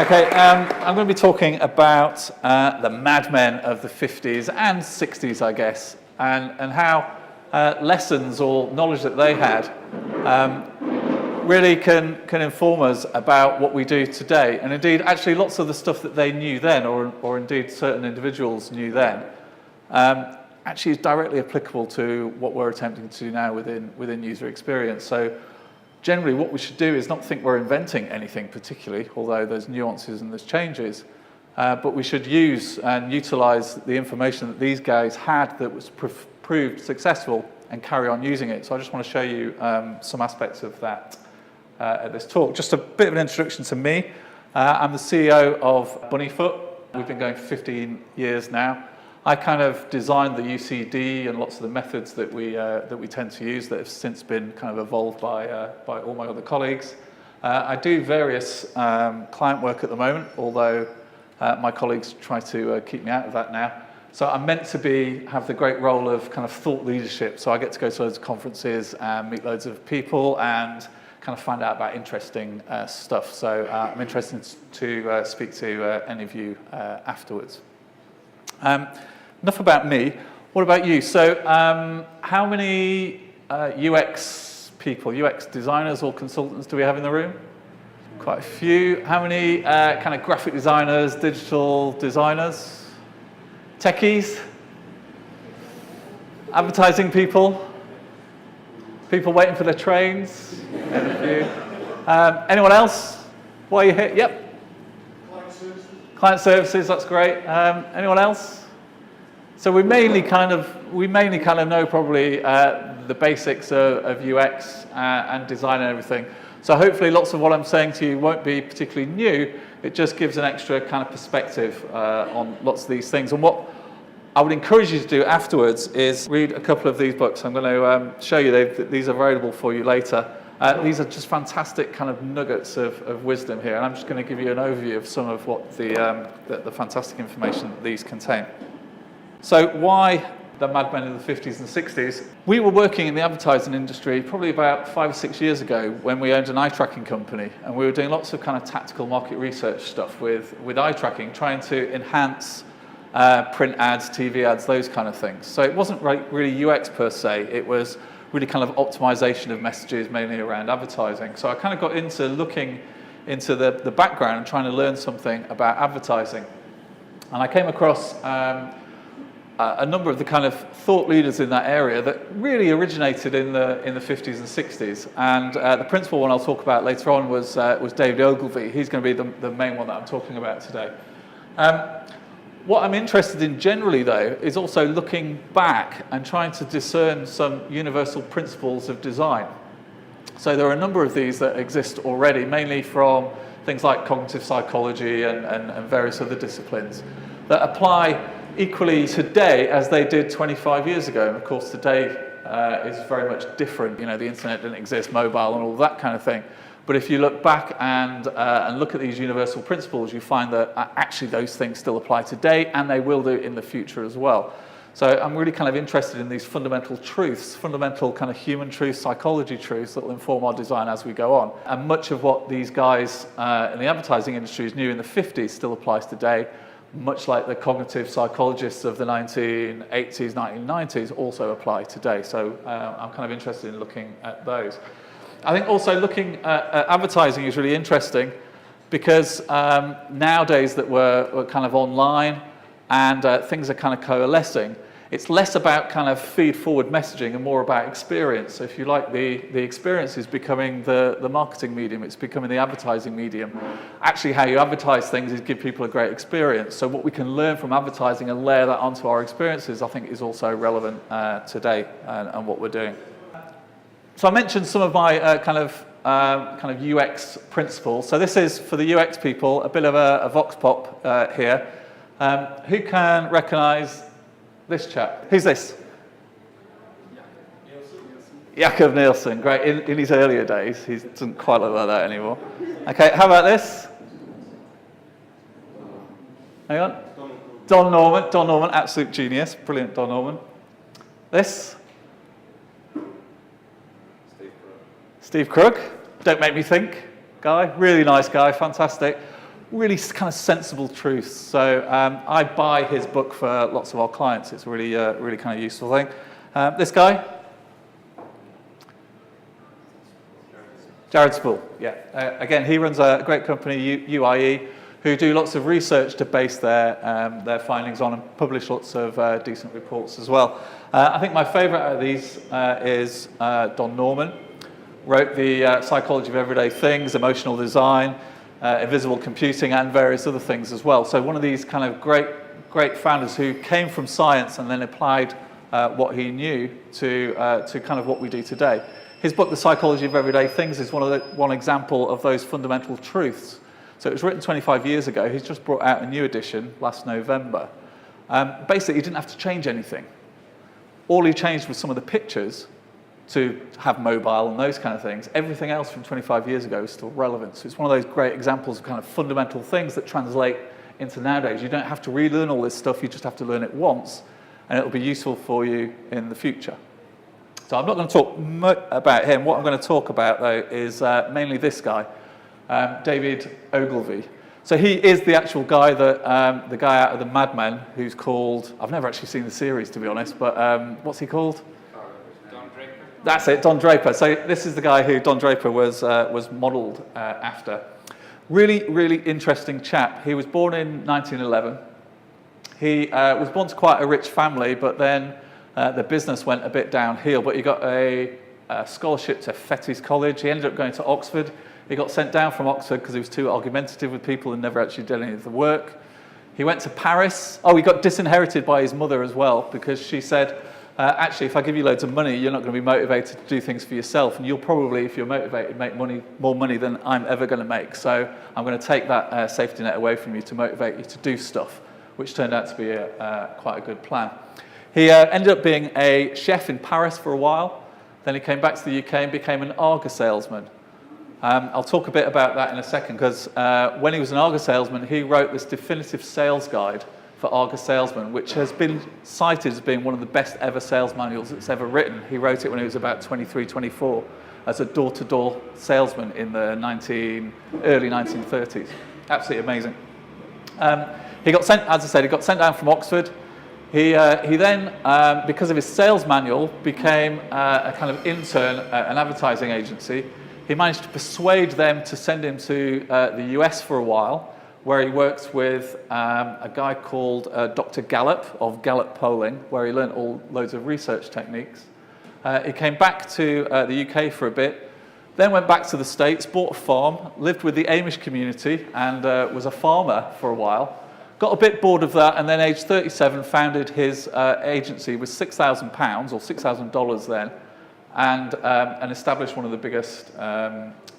Okay, I'm going to be talking about the madmen of the 50s and 60s, I guess, and how lessons or knowledge that they had really can inform us about what we do today. And indeed, actually, lots of the stuff that they knew then, or indeed certain individuals knew then, actually is directly applicable to what we're attempting to do now within user experience. So generally, what we should do is not think we're inventing anything particularly, although there's nuances and there's changes, but we should use and utilize the information that these guys had that was proved successful and carry on using it. So I just want to show you some aspects of that at this talk. Just a bit of an introduction to me. I'm the CEO of Bunnyfoot. We've been going for 15 years now. I kind of designed the UCD and lots of the methods that we tend to use that have since been kind of evolved by all my other colleagues. I do various client work at the moment, although my colleagues try to keep me out of that now. So I'm meant to have the great role of kind of thought leadership. So I get to go to loads of conferences and meet loads of people and kind of find out about interesting stuff. So I'm interested to speak to any of you afterwards. Enough about me. What about you? So how many UX people, UX designers or consultants do we have in the room? Quite a few. How many kind of graphic designers, digital designers? Techies? Advertising people? People waiting for their trains? Anyone else? Why are you here? Yep. Client services, that's great. Anyone else? So we mainly kind of know probably the basics of UX and design and everything. So hopefully lots of what I'm saying to you won't be particularly new. It just gives an extra kind of perspective on lots of these things. And what I would encourage you to do afterwards is read a couple of these books. I'm going to show you, these are available for you later. These are just fantastic kind of nuggets of wisdom here, and I'm just going to give you an overview of some of what the fantastic information that these contain. So why the madmen of the 50s and 60s? We were working in the advertising industry probably about 5 or 6 years ago when we owned an eye tracking company, and we were doing lots of kind of tactical market research stuff with eye tracking, trying to enhance print ads, TV ads, those kind of things. So it wasn't really UX per se, it was really kind of optimization of messages, mainly around advertising. So I kind of got into looking into the background and trying to learn something about advertising. And I came across a number of the kind of thought leaders in that area that really originated in the 50s and 60s. And the principal one I'll talk about later on was David Ogilvy. He's going to be the main one that I'm talking about today. What I'm interested in generally, though, is also looking back and trying to discern some universal principles of design. So there are a number of these that exist already, mainly from things like cognitive psychology and various other disciplines that apply equally today as they did 25 years ago. And of course, today is very much different. You know, the internet didn't exist, mobile and all that kind of thing. But if you look back and look at these universal principles, you find that actually those things still apply today, and they will do in the future as well. So I'm really kind of interested in these fundamental truths, fundamental kind of human truths, psychology truths that will inform our design as we go on. And much of what these guys in the advertising industries knew in the 50s still applies today, much like the cognitive psychologists of the 1980s, 1990s also apply today. So I'm kind of interested in looking at those. I think also looking at advertising is really interesting because nowadays that we're kind of online and things are kind of coalescing, it's less about kind of feed-forward messaging and more about experience. So if you like, the experience is becoming the marketing medium, it's becoming the advertising medium. Actually, how you advertise things is give people a great experience. So what we can learn from advertising and layer that onto our experiences, I think, is also relevant today and what we're doing. So I mentioned some of my kind of UX principles. So this is, for the UX people, a bit of a vox pop here. Who can recognize this chap? Who's this? Jakob Nielsen. Great. In his earlier days, he doesn't quite look like that anymore. Okay, how about this? Hang on. Don Norman, absolute genius. Brilliant, Don Norman. This? Steve Krug. Don't make me think guy. Really nice guy, fantastic. really kind of sensible truths. So I buy his book for lots of our clients. It's a really, really kind of useful thing. This guy, Jared Spool. Yeah. Again, he runs a great company, UIE, who do lots of research to base their findings on and publish lots of decent reports as well. I think my favourite out of these is Don Norman. Wrote the Psychology of Everyday Things, Emotional Design, Invisible Computing, and various other things as well. So one of these kind of great founders who came from science and then applied what he knew to kind of what we do today. His book, The Psychology of Everyday Things, is one example of those fundamental truths. So it was written 25 years ago. He's just brought out a new edition last November. Basically, he didn't have to change anything. All he changed was some of the pictures to have mobile and those kind of things. Everything else from 25 years ago is still relevant. So it's one of those great examples of kind of fundamental things that translate into nowadays. You don't have to relearn all this stuff. You just have to learn it once, and it'll be useful for you in the future. So I'm not going to talk about him. What I'm going to talk about, though, is mainly this guy, David Ogilvy. So he is the actual guy that the guy out of the Mad Men who's called, I've never actually seen the series, to be honest, but what's he called? Don Draper. That's it, Don Draper. So this is the guy who Don Draper was modelled after. Really, really interesting chap. He was born in 1911. He was born to quite a rich family, but then the business went a bit downhill. But he got a scholarship to Fettes College. He ended up going to Oxford. He got sent down from Oxford because he was too argumentative with people and never actually did any of the work. He went to Paris. Oh, he got disinherited by his mother as well, because she said, actually, if I give you loads of money, you're not going to be motivated to do things for yourself, and you'll probably, if you're motivated, make more money than I'm ever going to make. So I'm going to take that safety net away from you to motivate you to do stuff, which turned out to be quite a good plan. He ended up being a chef in Paris for a while. Then he came back to the UK and became an Arga salesman. I'll talk a bit about that in a second, because when he was an Arga salesman, he wrote this definitive sales guide for Arga salesmen, which has been cited as being one of the best ever sales manuals that's ever written. He wrote it when he was about 23, 24, as a door-to-door salesman in the early 1930s. Absolutely amazing. He got sent, as I said, he got sent down from Oxford. He then, because of his sales manual, became a kind of intern at an advertising agency. He managed to persuade them to send him to the US for a while, where he worked with a guy called Dr. Gallup of Gallup Polling, where he learned loads of research techniques. He came back to the UK for a bit, then went back to the States, bought a farm, lived with the Amish community, and was a farmer for a while. Got a bit bored of that, and then aged 37 founded his agency with £6,000 or $6,000 then, and established one of the biggest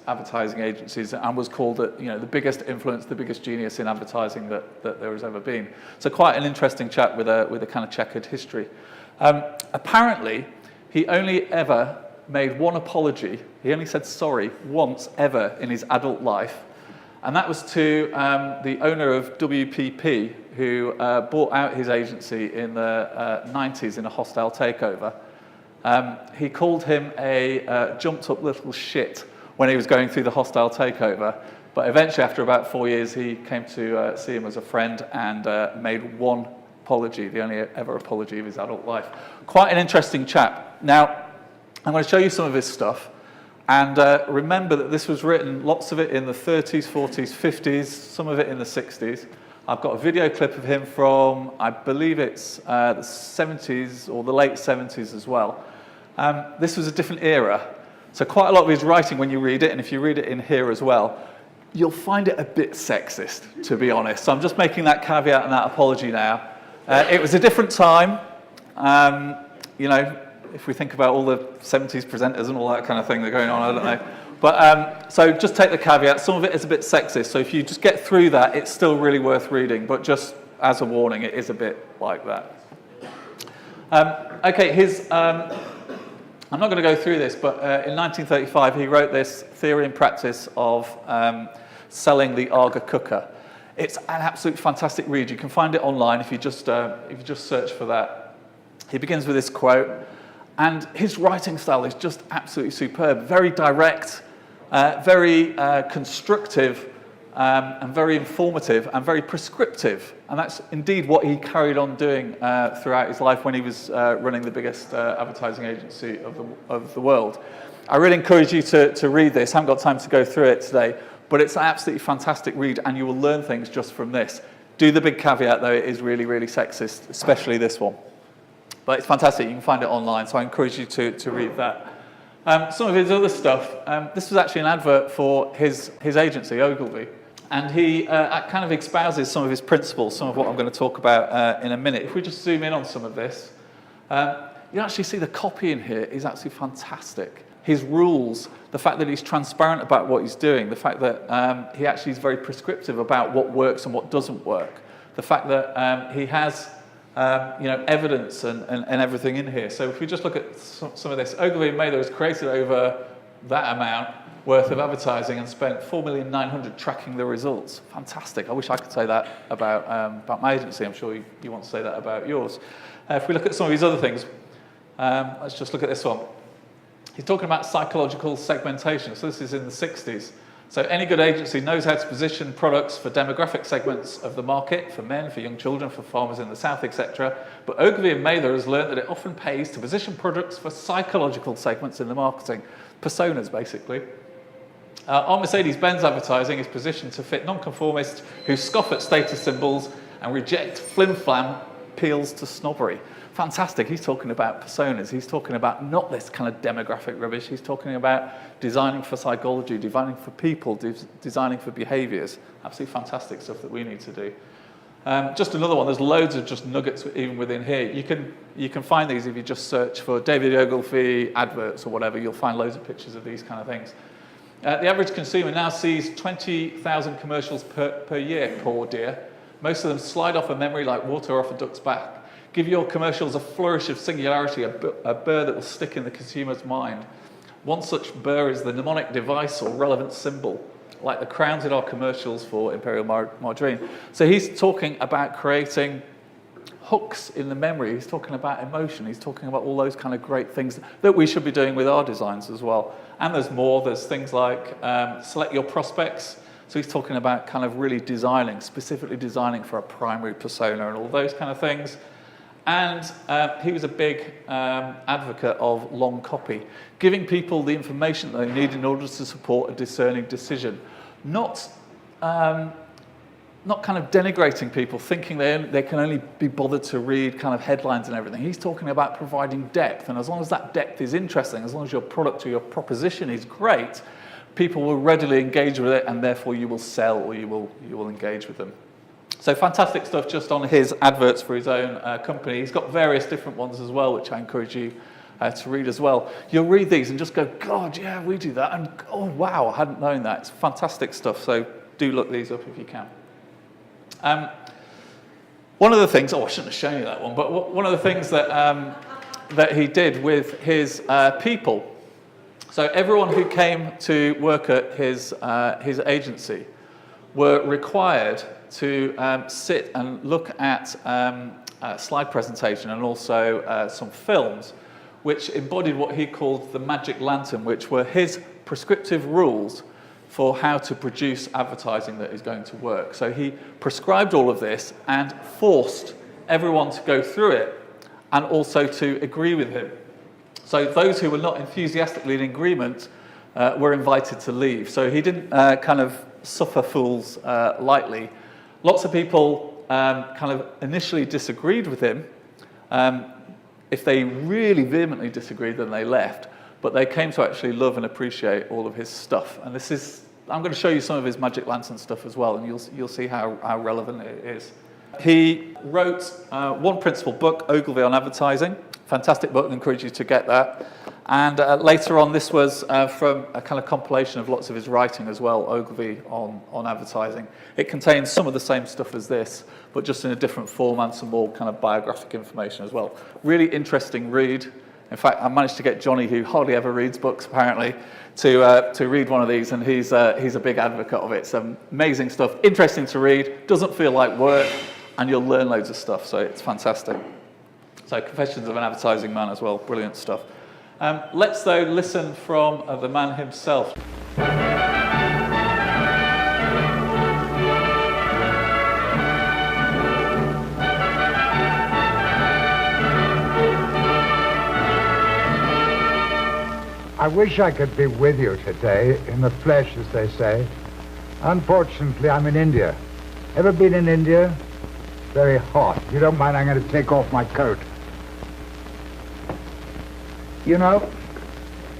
advertising agencies, and was called the biggest influence, the biggest genius in advertising that there has ever been. So quite an interesting chap with a kind of checkered history. Apparently, he only ever made one apology. He only said sorry once ever in his adult life, and that was to the owner of WPP, who bought out his agency in the 90s in a hostile takeover. He called him a jumped up little shit when he was going through the hostile takeover, but eventually after about 4 years he came to see him as a friend and made one apology, the only ever apology of his adult life. Quite an interesting chap. Now, I'm going to show you some of his stuff, and remember that this was written, lots of it in the 30s, 40s, 50s, some of it in the 60s. I've got a video clip of him from, I believe it's the 70s or the late 70s as well. This was a different era. So quite a lot of his writing, when you read it, and if you read it in here as well, you'll find it a bit sexist, to be honest. So I'm just making that caveat and that apology now. It was a different time. If we think about all the 70s presenters and all that kind of thing that are going on, I don't know. But so just take the caveat. Some of it is a bit sexist. So if you just get through that, it's still really worth reading. But just as a warning, it is a bit like that. Okay, I'm not going to go through this, but in 1935 he wrote this theory and practice of selling the Arga cooker. It's an absolute fantastic read. You can find it online if you just search for that. He begins with this quote, and his writing style is just absolutely superb. Very direct, very constructive, and very informative and very prescriptive. And that's indeed what he carried on doing throughout his life when he was running the biggest advertising agency of the world. I really encourage you to read this. I haven't got time to go through it today, but it's an absolutely fantastic read, and you will learn things just from this. Do the big caveat, though, it is really, really sexist, especially this one. But it's fantastic. You can find it online, so I encourage you to read that. Some of his other stuff, this was actually an advert for his agency, Ogilvy, and he kind of espouses some of his principles, some of what I'm going to talk about in a minute. If we just zoom in on some of this, you actually see the copy in here is absolutely fantastic. His rules, the fact that he's transparent about what he's doing, the fact that he actually is very prescriptive about what works and what doesn't work, the fact that he has evidence and everything in here. So if we just look at some of this, Ogilvy and Mather has created over that amount worth of advertising and spent $4,900,000 tracking the results. Fantastic. I wish I could say that about my agency. I'm sure you want to say that about yours. If we look at some of these other things, let's just look at this one. He's talking about psychological segmentation. So this is in the 60s. So any good agency knows how to position products for demographic segments of the market, for men, for young children, for farmers in the South, etc. But Ogilvy and Mather has learned that it often pays to position products for psychological segments in the marketing, personas basically. Our Mercedes-Benz advertising is positioned to fit nonconformists who scoff at status symbols and reject flim-flam appeals to snobbery. Fantastic. He's talking about personas. He's talking about not this kind of demographic rubbish. He's talking about designing for psychology, designing for people, designing for behaviours. Absolutely fantastic stuff that we need to do. Just another one. There's loads of just nuggets even within here. You can find these if you just search for David Ogilvy adverts or whatever. You'll find loads of pictures of these kind of things. The average consumer now sees 20,000 commercials per year, poor dear. Most of them slide off a memory like water off a duck's back. Give your commercials a flourish of singularity, a burr that will stick in the consumer's mind. One such burr is the mnemonic device or relevant symbol, like the crowns in our commercials for Imperial Margarine. So he's talking about creating hooks in the memory. He's talking about emotion. He's talking about all those kind of great things that we should be doing with our designs as well. And there's more. There's things like select your prospects. So he's talking about kind of really designing, specifically designing for a primary persona and all those kind of things. And he was a big advocate of long copy, giving people the information they need in order to support a discerning decision. Not kind of denigrating people, thinking they can only be bothered to read kind of headlines and everything. He's talking about providing depth, and as long as that depth is interesting, as long as your product or your proposition is great, people will readily engage with it, and therefore you will sell or you will engage with them. So fantastic stuff just on his adverts for his own company. He's got various different ones as well, which I encourage you to read as well. You'll read these and just go, God, yeah, we do that. And oh, wow, I hadn't known that. It's fantastic stuff. So do look these up if you can. One of the things, I shouldn't have shown you that one, but one of the things that he did with his people, so everyone who came to work at his agency were required to sit and look at a slide presentation and also some films which embodied what he called the magic lantern, which were his prescriptive rules for how to produce advertising that is going to work. So he prescribed all of this and forced everyone to go through it and also to agree with him. So those who were not enthusiastically in agreement were invited to leave. So he didn't kind of suffer fools lightly. Lots of people kind of initially disagreed with him. If they really vehemently disagreed, then they left. But they came to actually love and appreciate all of his stuff. And I'm going to show you some of his Magic Lantern stuff as well, and you'll see how relevant it is. He wrote one principal book, Ogilvy on Advertising. Fantastic book, I encourage you to get that. And later on, this was from a kind of compilation of lots of his writing as well, Ogilvy on advertising. It contains some of the same stuff as this, but just in a different form and some more kind of biographic information as well. Really interesting read. In fact, I managed to get Johnny, who hardly ever reads books apparently, to read one of these, and he's a big advocate of it. Some amazing stuff, interesting to read, doesn't feel like work, and you'll learn loads of stuff, so it's fantastic. So Confessions of an Advertising Man as well, brilliant stuff. Let's, though, listen from the man himself. I wish I could be with you today, in the flesh, as they say. Unfortunately, I'm in India. Ever been in India? Very hot. If you don't mind, I'm going to take off my coat. You know,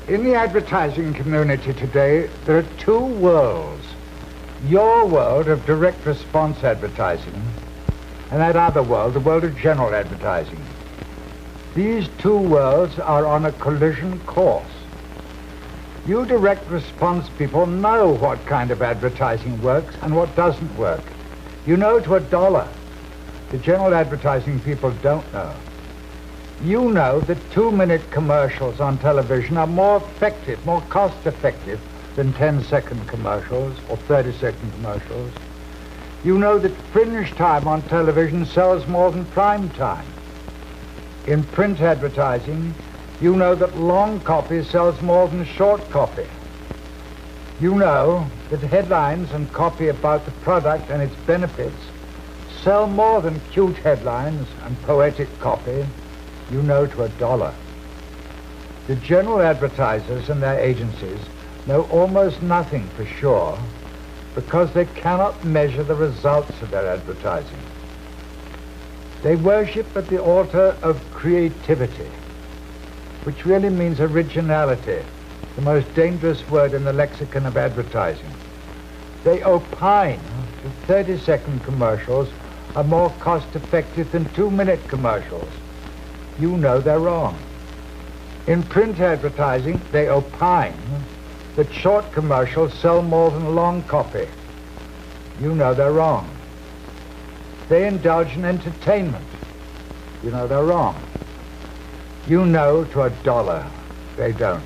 in the advertising community today, there are two worlds. Your world of direct response advertising, and that other world, the world of general advertising. These two worlds are on a collision course. You direct response people know what kind of advertising works and what doesn't work. You know to a dollar. The general advertising people don't know. You know that 2-minute commercials on television are more effective, more cost-effective than 10-second commercials or 30-second commercials. You know that fringe time on television sells more than prime time. In print advertising, you know that long copy sells more than short copy. You know that headlines and copy about the product and its benefits sell more than cute headlines and poetic copy. You know to a dollar. The general advertisers and their agencies know almost nothing for sure because they cannot measure the results of their advertising. They worship at the altar of creativity, which really means originality, the most dangerous word in the lexicon of advertising. They opine that 30-second commercials are more cost-effective than 2-minute commercials. You know they're wrong. In print advertising, they opine that short commercials sell more than long copy. You know they're wrong. They indulge in entertainment. You know they're wrong. You know to a dollar they don't.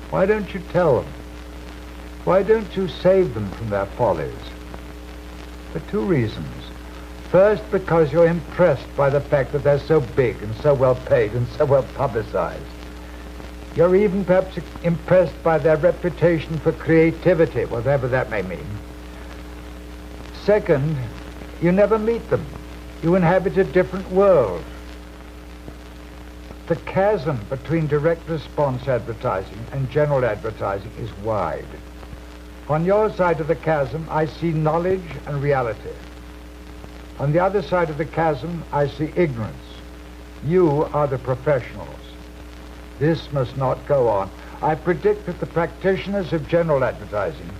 Why don't you tell them? Why don't you save them from their follies? For two reasons. First, because you're impressed by the fact that they're so big and so well paid and so well publicized. You're even perhaps impressed by their reputation for creativity, whatever that may mean. Second, you never meet them. You inhabit a different world. The chasm between direct response advertising and general advertising is wide. On your side of the chasm, I see knowledge and reality. On the other side of the chasm, I see ignorance. You are the professionals. This must not go on. I predict that the practitioners of general advertising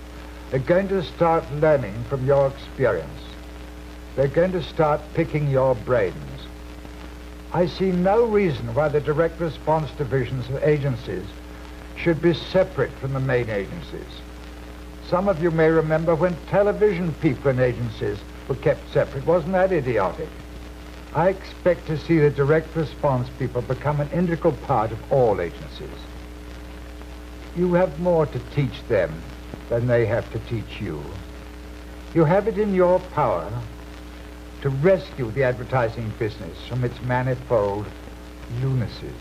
are going to start learning from your experience. They're going to start picking your brains. I see no reason why the direct response divisions of agencies should be separate from the main agencies. Some of you may remember when television people in agencies were kept separate. Wasn't that idiotic? I expect to see the direct response people become an integral part of all agencies. You have more to teach them than they have to teach you. You have it in your power to rescue the advertising business from its manifold lunacies.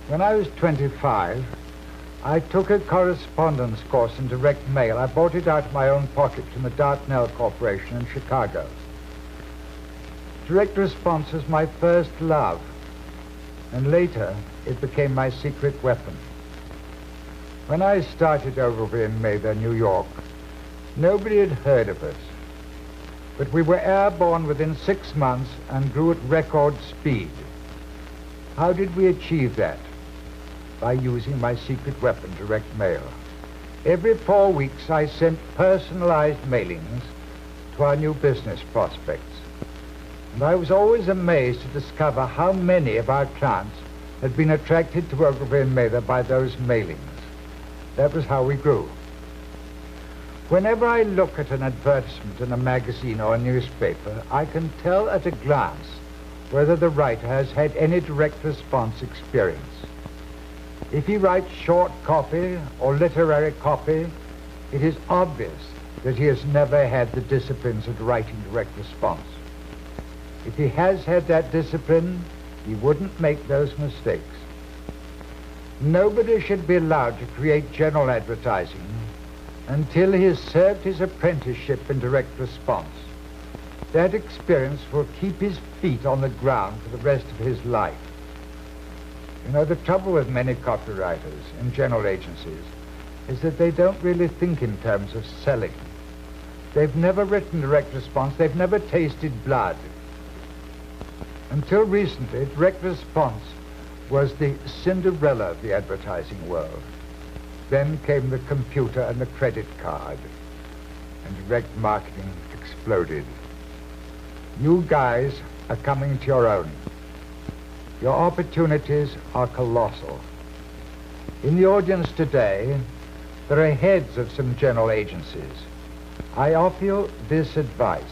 When I was 25, I took a correspondence course in direct mail. I bought it out of my own pocket from the Dartnell Corporation in Chicago. Direct response was my first love, and later it became my secret weapon. When I started over in Mather, New York, nobody had heard of us, but we were airborne within 6 months and grew at record speed. How did we achieve that? By using my secret weapon, direct mail. Every 4 weeks I sent personalized mailings to our new business prospects. And I was always amazed to discover how many of our clients had been attracted to Ogilvy and Mather by those mailings. That was how we grew. Whenever I look at an advertisement in a magazine or a newspaper, I can tell at a glance whether the writer has had any direct response experience. If he writes short copy or literary copy, it is obvious that he has never had the disciplines of writing direct response. If he has had that discipline, he wouldn't make those mistakes. Nobody should be allowed to create general advertising until he has served his apprenticeship in direct response. That experience will keep his feet on the ground for the rest of his life. You know, the trouble with many copywriters and general agencies is that they don't really think in terms of selling. They've never written direct response. They've never tasted blood. Until recently, direct response was the Cinderella of the advertising world. Then came the computer and the credit card, and direct marketing exploded. You guys are coming to your own. Your opportunities are colossal. In the audience today, there are heads of some general agencies. I offer you this advice.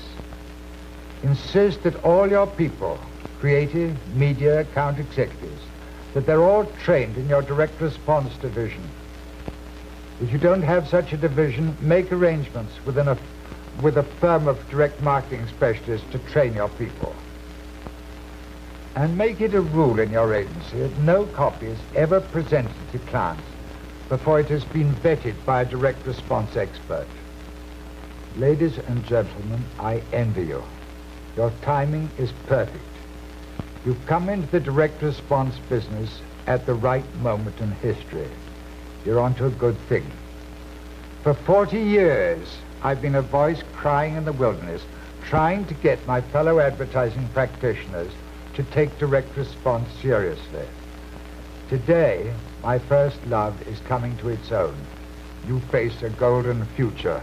Insist that all your people, creative, media, account executives, that they're all trained in your direct response division. If you don't have such a division, make arrangements with a firm of direct marketing specialists to train your people. And make it a rule in your agency that no copy is ever presented to clients before it has been vetted by a direct response expert. Ladies and gentlemen, I envy you. Your timing is perfect. You've come into the direct response business at the right moment in history. You're onto a good thing. For 40 years, I've been a voice crying in the wilderness, trying to get my fellow advertising practitioners to take direct response seriously. Today, my first love is coming to its own. You face a golden future.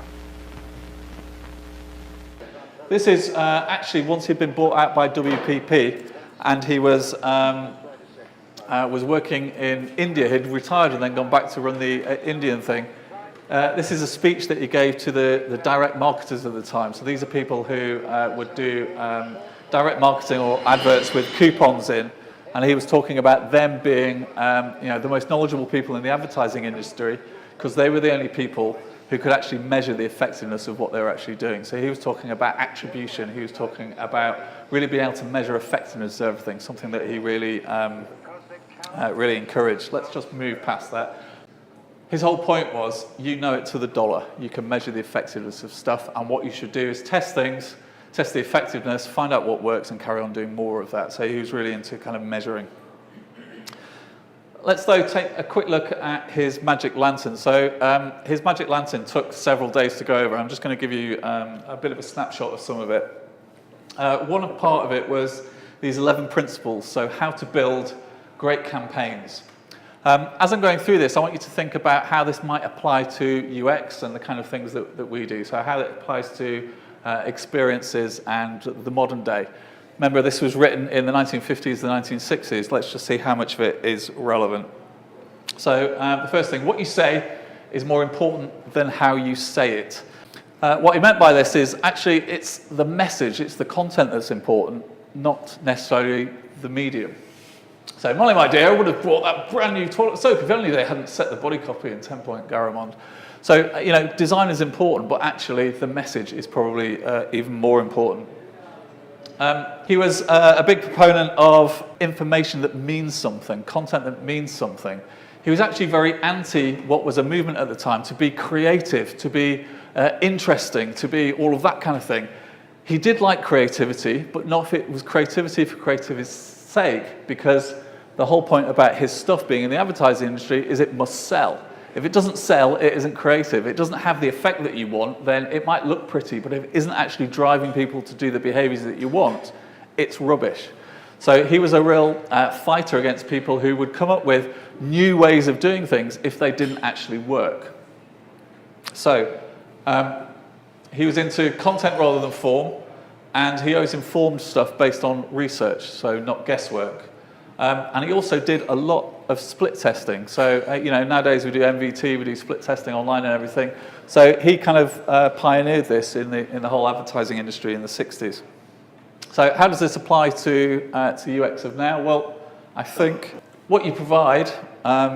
This is actually once he'd been bought out by WPP, and he was working in India. He'd retired and then gone back to run the Indian thing. This is a speech that he gave to the direct marketers at the time. So these are people who would do direct marketing or adverts with coupons in, and he was talking about them being the most knowledgeable people in the advertising industry, because they were the only people who could actually measure the effectiveness of what they were actually doing. So he was talking about attribution. He was talking about really being able to measure effectiveness of everything, something that he really really encouraged. Let's just move past that. His whole point was, you know it to the dollar. You can measure the effectiveness of stuff, and what you should do is test things, test the effectiveness, find out what works, and carry on doing more of that. So he was really into kind of measuring. Let's, though, take a quick look at his magic lantern. So his magic lantern took several days to go over. I'm just going to give you a bit of a snapshot of some of it. One part of it was these 11 principles, so how to build great campaigns. As I'm going through this, I want you to think about how this might apply to UX and the kind of things that we do. So how it applies to experiences and the modern day. Remember, this was written in the 1950s, the 1960s. Let's just see how much of it is relevant. So the first thing, what you say is more important than how you say it. What he meant by this is actually it's the message, it's the content that's important, not necessarily the medium. So Molly, my dear, would have brought that brand new toilet soap if only they hadn't set the body copy in 10-point Garamond. So, design is important, but actually the message is probably even more important. He was a big proponent of information that means something, content that means something. He was actually very anti what was a movement at the time, to be creative, to be interesting, to be all of that kind of thing. He did like creativity, but not if it was creativity for creativity's sake, because the whole point about his stuff being in the advertising industry is it must sell. If it doesn't sell, it isn't creative. It doesn't have the effect that you want, then it might look pretty, but if it isn't actually driving people to do the behaviors that you want, it's rubbish. So he was a real fighter against people who would come up with new ways of doing things if they didn't actually work. So he was into content rather than form, and he always informed stuff based on research, so not guesswork. And he also did a lot of split testing. So, nowadays we do MVT, we do split testing online and everything. So he kind of pioneered this in the whole advertising industry in the 60s. So how does this apply to UX of now? Well, I think what you provide,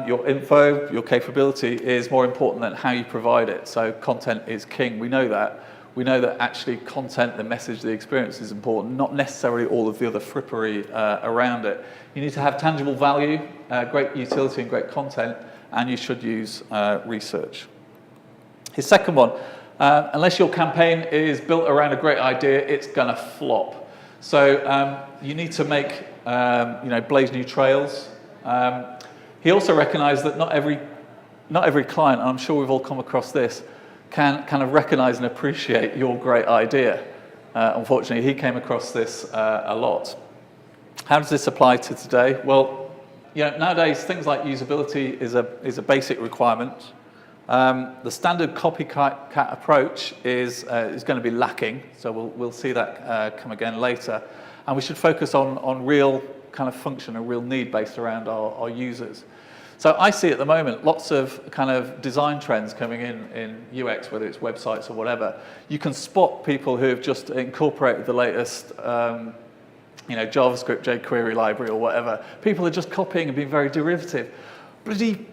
your info, your capability, is more important than how you provide it. So content is king, we know that. We know that actually content, the message, the experience is important, not necessarily all of the other frippery around it. You need to have tangible value, great utility and great content, and you should use research. His second one, unless your campaign is built around a great idea, it's going to flop. So you need to make blaze new trails. He also recognised that not every client, and I'm sure we've all come across this, can kind of recognise and appreciate your great idea. Unfortunately, he came across this a lot. How does this apply to today? Well, nowadays things like usability is a basic requirement. The standard copycat approach is going to be lacking, so we'll see that come again later. And we should focus on real kind of function and real need based around our users. So I see at the moment lots of kind of design trends coming in UX, whether it's websites or whatever. You can spot people who have just incorporated the latest JavaScript jQuery library or whatever. People are just copying and being very derivative. Bloody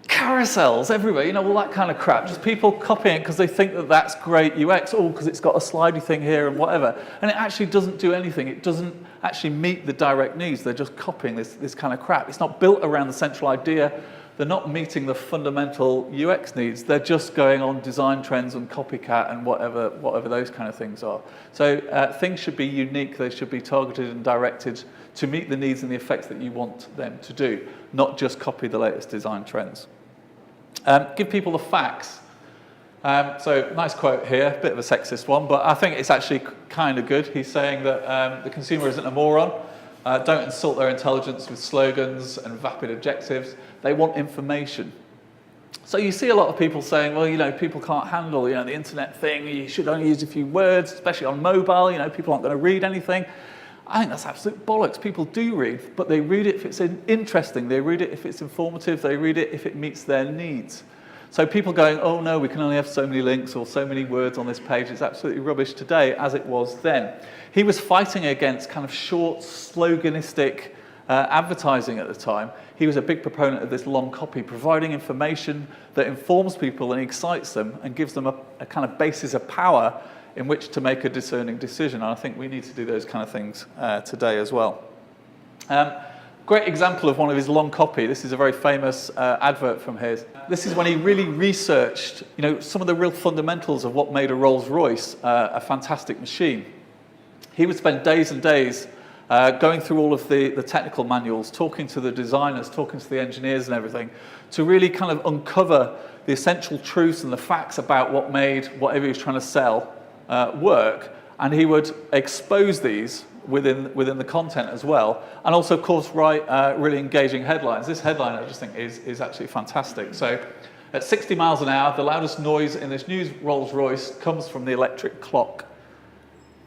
carousels everywhere, all that kind of crap. Just people copying because they think that that's great UX, or because it's got a slidey thing here and whatever. And it actually doesn't do anything. It doesn't actually meet the direct needs. They're just copying this kind of crap. It's not built around the central idea. They're not meeting the fundamental UX needs. They're just going on design trends and copycat and whatever those kind of things are. So things should be unique. They should be targeted and directed to meet the needs and the effects that you want them to do, not just copy the latest design trends. Give people the facts. So nice quote here, bit of a sexist one, but I think it's actually kind of good. He's saying that the consumer isn't a moron. Don't insult their intelligence with slogans and vapid objectives. They want information. So you see a lot of people saying, well, people can't handle, the internet thing. You should only use a few words, especially on mobile. People aren't going to read anything. I think that's absolute bollocks. People do read, but they read it if it's interesting. They read it if it's informative. They read it if it meets their needs. So people going, oh no, we can only have so many links or so many words on this page, it's absolutely rubbish today, as it was then. He was fighting against kind of short, sloganistic advertising at the time. He was a big proponent of this long copy, providing information that informs people and excites them and gives them a kind of basis of power in which to make a discerning decision. And I think we need to do those kind of things today as well. Great example of one of his long copy. This is a very famous advert from his. This is when he really researched, some of the real fundamentals of what made a Rolls-Royce a fantastic machine. He would spend days and days going through all of the technical manuals, talking to the designers, talking to the engineers and everything, to really kind of uncover the essential truths and the facts about what made whatever he was trying to sell work. And he would expose these within the content as well, and also, of course, write really engaging headlines. This headline, I just think, is actually fantastic. So, at 60 miles an hour, the loudest noise in this new Rolls-Royce comes from the electric clock.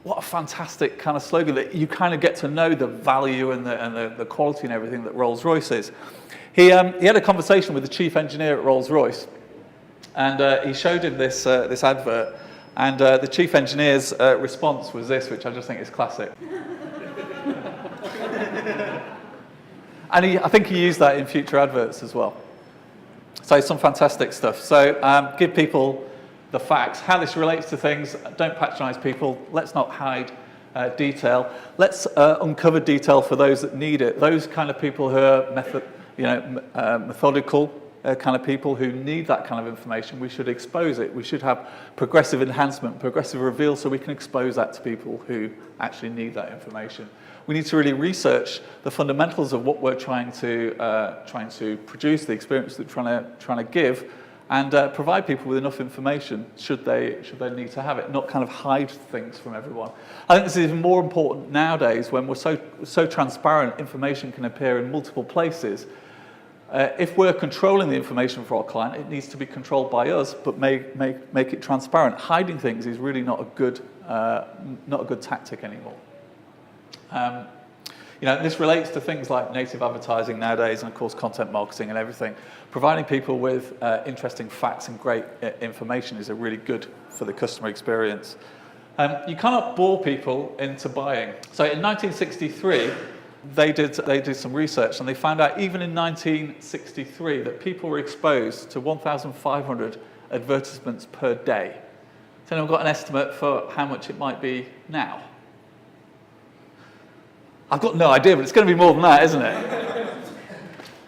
What a fantastic kind of slogan that you kind of get to know the value and the quality and everything that Rolls-Royce is. He had a conversation with the chief engineer at Rolls-Royce, and he showed him this advert. And the chief engineer's response was this, which I just think is classic. And I think he used that in future adverts as well. So some fantastic stuff. So give people the facts, how this relates to things. Don't patronise people. Let's not hide detail. Let's uncover detail for those that need it. Those kind of people who are methodical, kind of people who need that kind of information, we should expose it. We should have progressive enhancement, progressive reveal, so we can expose that to people who actually need that information. We need to really research the fundamentals of what we're trying to produce, the experience that we're trying to give, and provide people with enough information should they need to have it, not kind of hide things from everyone. I think this is even more important nowadays when we're so transparent. Information can appear in multiple places. If we're controlling the information for our client, it needs to be controlled by us, but make it transparent. Hiding things is really not a good tactic anymore. This relates to things like native advertising nowadays, and of course content marketing and everything. Providing people with interesting facts and great information is really good for the customer experience. You cannot bore people into buying. So in 1963. They did some research, and they found out even in 1963 that people were exposed to 1,500 advertisements per day. So anyone got an estimate for how much it might be now? I've got no idea, but it's going to be more than that, isn't it?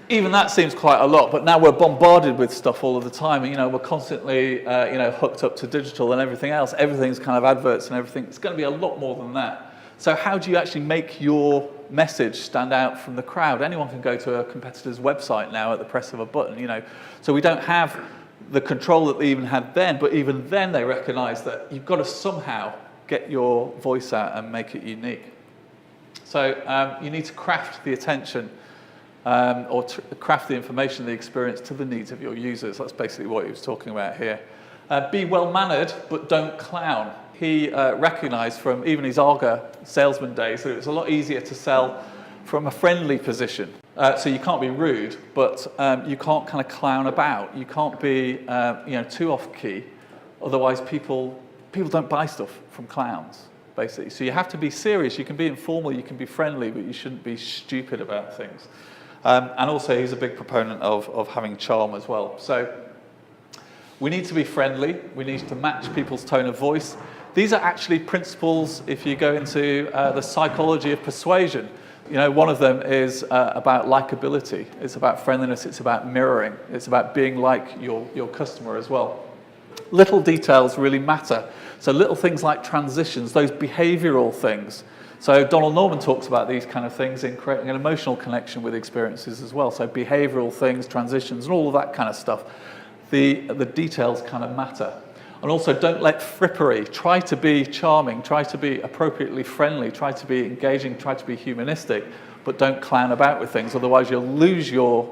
Even that seems quite a lot, but now we're bombarded with stuff all of the time, and we're constantly hooked up to digital and everything else. Everything's kind of adverts and everything. It's going to be a lot more than that. So how do you actually make your message stand out from the crowd. Anyone can go to a competitor's website now at the press of a button, you know. So we don't have the control that they even had then, but even then they recognize that you've got to somehow get your voice out and make it unique. So you need to craft the attention or craft the information, the experience to the needs of your users. That's basically what he was talking about here. Be well-mannered, but don't clown. He recognized from even his Arga salesman days that it was a lot easier to sell from a friendly position. So you can't be rude, but you can't kind of clown about. You can't be too off-key. Otherwise, people don't buy stuff from clowns, basically. So you have to be serious. You can be informal, you can be friendly, but you shouldn't be stupid about things. And also, he's a big proponent of having charm as well. So we need to be friendly. We need to match people's tone of voice. These are actually principles if you go into the psychology of persuasion. You know, one of them is about likability. It's about friendliness. It's about mirroring. It's about being like your customer as well. Little details really matter. So little things like transitions, those behavioral things. So Donald Norman talks about these kind of things in creating an emotional connection with experiences as well. So behavioral things, transitions, and all of that kind of stuff. The details kind of matter. And also, don't let frippery. Try to be charming. Try to be appropriately friendly. Try to be engaging. Try to be humanistic. But don't clown about with things. Otherwise, you'll lose your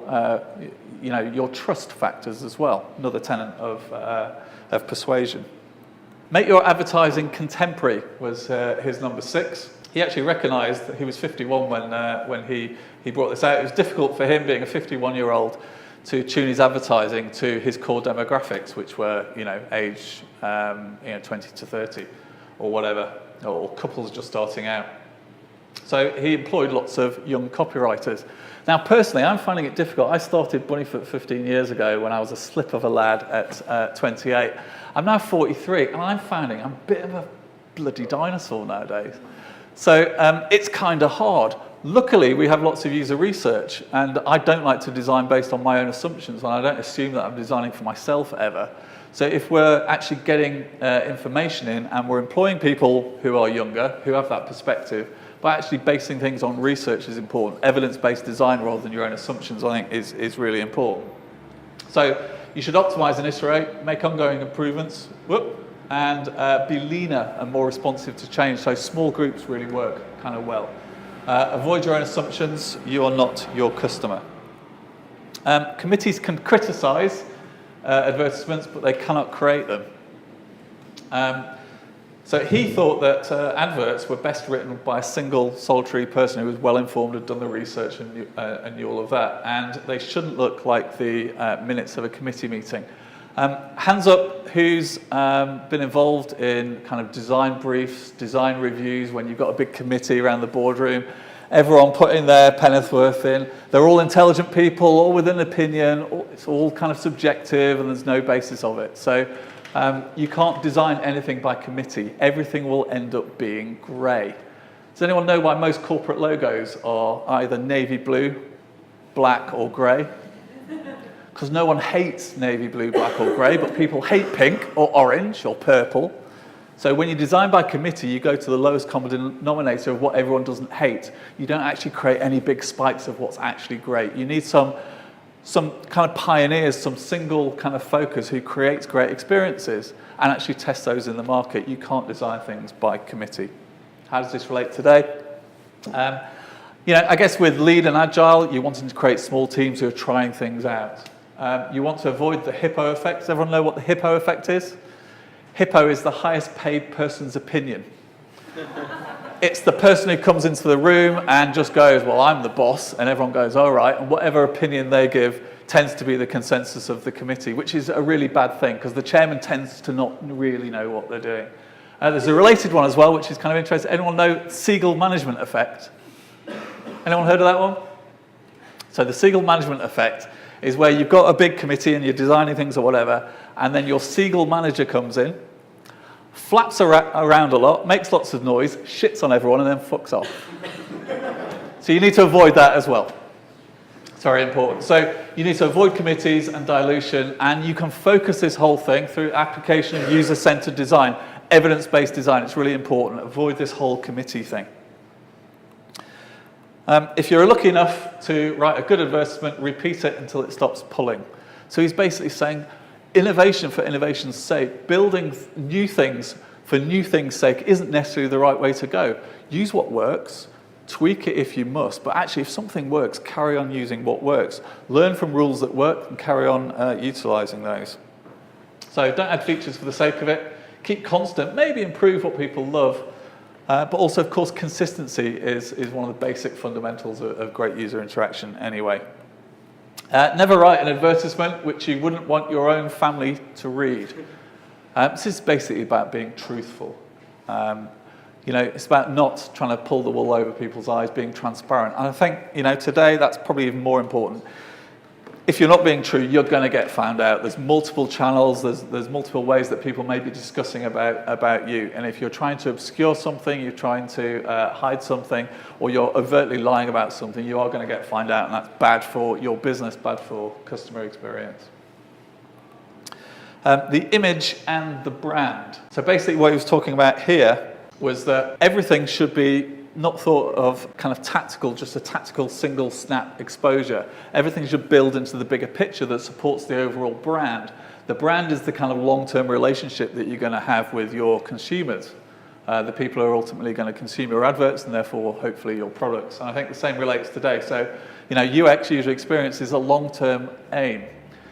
trust factors as well. Another tenet of persuasion. Make your advertising contemporary was his number 6. He actually recognised that he was 51 when he brought this out. It was difficult for him, being a 51-year-old, to tune his advertising to his core demographics, which were, age 20 to 30 or whatever, or couples just starting out. So he employed lots of young copywriters. Now, personally, I'm finding it difficult. I started Bunnyfoot 15 years ago when I was a slip of a lad at 28. I'm now 43, and I'm finding I'm a bit of a bloody dinosaur nowadays. So it's kind of hard. Luckily, we have lots of user research, and I don't like to design based on my own assumptions, and I don't assume that I'm designing for myself ever. So if we're actually getting information in and we're employing people who are younger, who have that perspective, but actually basing things on research is important. Evidence-based design rather than your own assumptions, I think, is really important. So you should optimize and iterate, make ongoing improvements, and be leaner and more responsive to change. So small groups really work kind of well. Avoid your own assumptions. You are not your customer. Committees can criticize advertisements, but they cannot create them. So he thought that adverts were best written by a single solitary person who was well-informed, had done the research and knew all of that. And they shouldn't look like the minutes of a committee meeting. Hands up, who's been involved in kind of design briefs, design reviews, when you've got a big committee around the boardroom, everyone putting their penn'orth in. They're all intelligent people, all with an opinion. It's all kind of subjective, and there's no basis of it. So you can't design anything by committee. Everything will end up being grey. Does anyone know why most corporate logos are either navy blue, black, or grey? Because no one hates navy blue, black, or grey, but people hate pink or orange or purple. So when you design by committee, you go to the lowest common denominator of what everyone doesn't hate. You don't actually create any big spikes of what's actually great. You need some kind of pioneers, some single kind of focus who creates great experiences and actually test those in the market. You can't design things by committee. How does this relate today? I guess with lean and agile, you're wanting to create small teams who are trying things out. You want to avoid the hippo effect. Does everyone know what the hippo effect is? Hippo is the highest paid person's opinion. It's the person who comes into the room and just goes, well, I'm the boss, and everyone goes, all right, and whatever opinion they give tends to be the consensus of the committee, which is a really bad thing, because the chairman tends to not really know what they're doing. There's a related one as well, which is kind of interesting. Anyone know Siegel management effect? Anyone heard of that one? So the Siegel management effect is where you've got a big committee and you're designing things or whatever, and then your Siegel manager comes in, flaps around a lot, makes lots of noise, shits on everyone, and then fucks off. So you need to avoid that as well. It's very important. So you need to avoid committees and dilution, and you can focus this whole thing through application of user-centered design, evidence-based design. It's really important. Avoid this whole committee thing. If you're lucky enough to write a good advertisement, repeat it until it stops pulling. So he's basically saying innovation for innovation's sake, building new things for new things' sake isn't necessarily the right way to go. Use what works, tweak it if you must, but actually if something works, carry on using what works. Learn from rules that work and carry on utilising those. So don't add features for the sake of it. Keep constant, maybe improve what people love, but also, of course, consistency is one of the basic fundamentals of great user interaction anyway. Never write an advertisement which you wouldn't want your own family to read. This is basically about being truthful. It's about not trying to pull the wool over people's eyes, being transparent. And I think, today that's probably even more important. If you're not being true, you're going to get found out. There's multiple channels, there's multiple ways that people may be discussing about you. And if you're trying to obscure something, you're trying to hide something, or you're overtly lying about something, you are going to get found out, and that's bad for your business, bad for customer experience. The image and the brand. So basically what he was talking about here was that everything should be not thought of kind of tactical, just a tactical single snap exposure. Everything should build into the bigger picture that supports the overall brand. The brand is the kind of long-term relationship that you're going to have with your consumers, the people who are ultimately going to consume your adverts and therefore hopefully your products. And I think the same relates today. So, UX, user experience, is a long-term aim.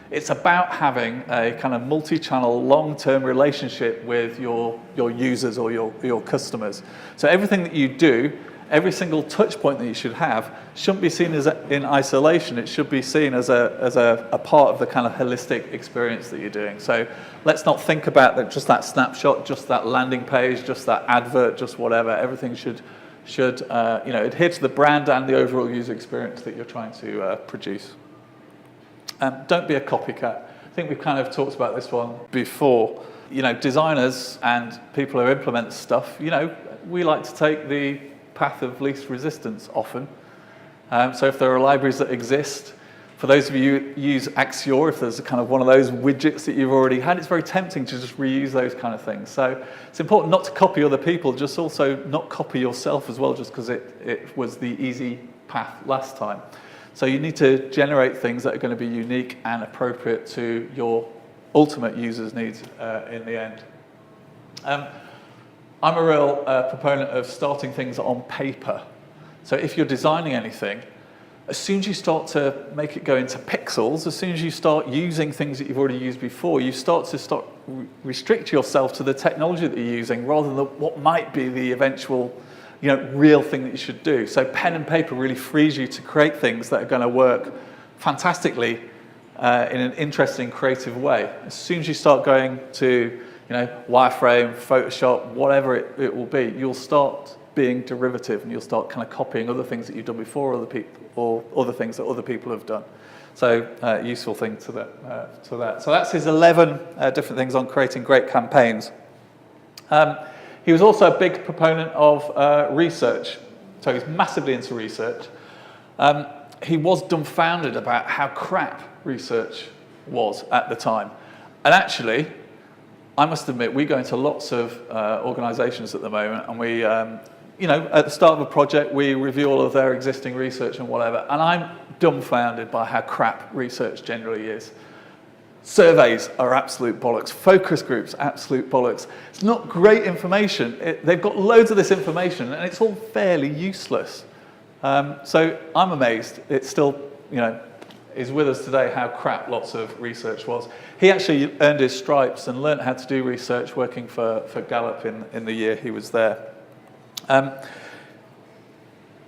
It's about having a kind of multi-channel, long-term relationship with your users or your customers. So everything that you do, every single touch point that you should have, shouldn't be seen as in isolation. It should be seen as a part of the kind of holistic experience that you're doing. So let's not think about just that snapshot, just that landing page, just that advert, just whatever. Everything should adhere to the brand and the overall user experience that you're trying to produce. Don't be a copycat. I think we've kind of talked about this one before. Designers and people who implement stuff, we like to take the path of least resistance often. So if there are libraries that exist, for those of you who use Axior, if there's a kind of one of those widgets that you've already had, it's very tempting to just reuse those kind of things. So it's important not to copy other people, just also not copy yourself as well, just because it was the easy path last time. So you need to generate things that are going to be unique and appropriate to your ultimate users' needs in the end. I'm a real proponent of starting things on paper. So if you're designing anything, as soon as you start to make it go into pixels, as soon as you start using things that you've already used before, you start to restrict yourself to the technology that you're using rather than what might be the eventual real thing that you should do. So pen and paper really frees you to create things that are going to work fantastically in an interesting, creative way. As soon as you start going to, wireframe, Photoshop, whatever it will be, you'll start being derivative and you'll start kind of copying other things that you've done before, other people, or other things that other people have done. So useful thing to that. So that's his 11 different things on creating great campaigns. He was also a big proponent of research, so he's massively into research. He was dumbfounded about how crap research was at the time. And actually, I must admit, we go into lots of organisations at the moment, and we, at the start of a project, we review all of their existing research and whatever, and I'm dumbfounded by how crap research generally is. Surveys are absolute bollocks. Focus groups, absolute bollocks. It's not great information. They've got loads of this information, and it's all fairly useless. So I'm amazed. It still, is with us today how crap lots of research was. He actually earned his stripes and learned how to do research working for Gallup in the year he was there.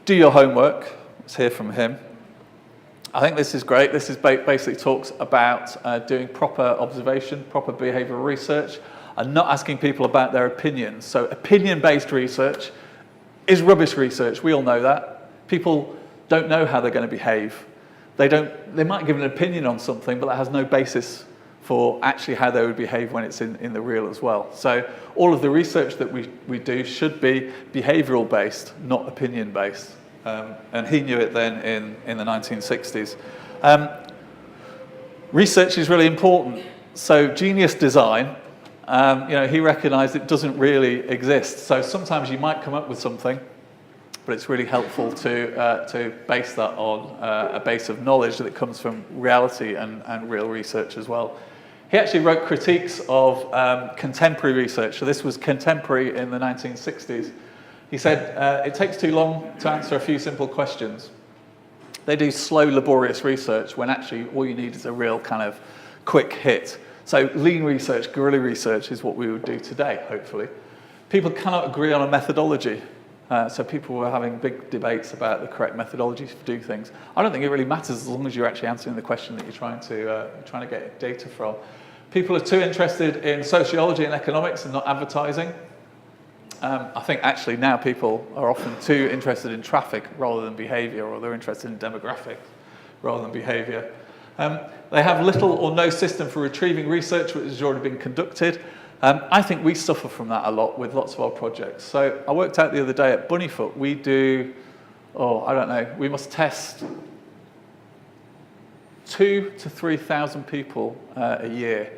Do your homework. Let's hear from him. I think this is great. This is basically talks about doing proper observation, proper behavioural research, and not asking people about their opinions. So opinion-based research is rubbish research. We all know that. People don't know how they're going to behave. They might give an opinion on something, but that has no basis for actually how they would behave when it's in the real as well. So all of the research that we do should be behavioural-based, not opinion-based. And he knew it then in the 1960s. Research is really important. So genius design, he recognised it doesn't really exist. So sometimes you might come up with something but it's really helpful to base that on a base of knowledge that comes from reality and real research as well. He actually wrote critiques of contemporary research. So this was contemporary in the 1960s. He said, it takes too long to answer a few simple questions. They do slow, laborious research when actually all you need is a real kind of quick hit. So lean research, guerrilla research is what we would do today, hopefully. People cannot agree on a methodology. So people were having big debates about the correct methodologies to do things. I don't think it really matters as long as you're actually answering the question that you're trying to get data from. People are too interested in sociology and economics and not advertising. I think actually now people are often too interested in traffic rather than behavior, or they're interested in demographics rather than behavior. They have little or no system for retrieving research which has already been conducted. I think we suffer from that a lot with lots of our projects. So I worked out the other day at Bunnyfoot, we do, I don't know, we must test 2,000 to 3,000 people a year.